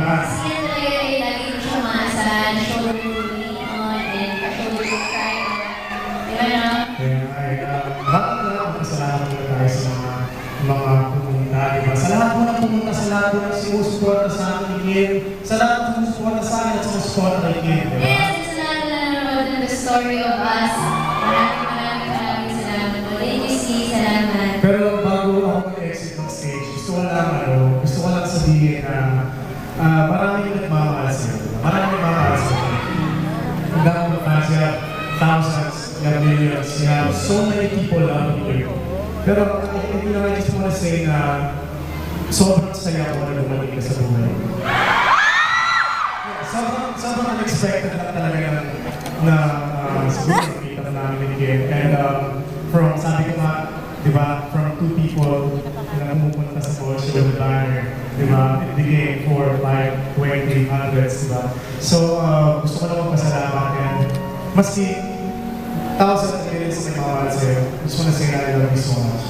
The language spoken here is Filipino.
Yes. Kasi yan talaga ay lagi ko siya maasahan, shoulder to lean on, and shoulder to cry. Di ba no? Bakit na lang magpasalamat muna tayo sa mga pumunta, diba? Sa lahat mo na pumunta, sa lahat mo na sumusuporta sa akin, Kim. Sa lahat mo sumusuporta sa akin at sumusuporta kay Kim, diba? Yes, it's not nanonood ng The Story of Us. Maraming salamat po. Thank you, C. Salamat. Pero bago ako mag-exit ng stage, gusto ko lang sabihin na maraming nagmamahal sa'yo. Maraming nagmamahal sa'yo. Hanggang mo na siya, thousands, millions, so many people love you. Pero hindi naman just wanna say na sobrang saya ko na dumating ka sa buhay. Sobrang unexpected lang talaga na siguro nakita na namin again. And from, sabi ko nga, di ba, from two people na pumupunta sa Bosch with the banner, di ba, it became 4, 5, 20, hundreds, di ba? So, gusto ko na magpasalamat and maski thousands of millions na mga sa'yo, gusto ko na say na I love you so much.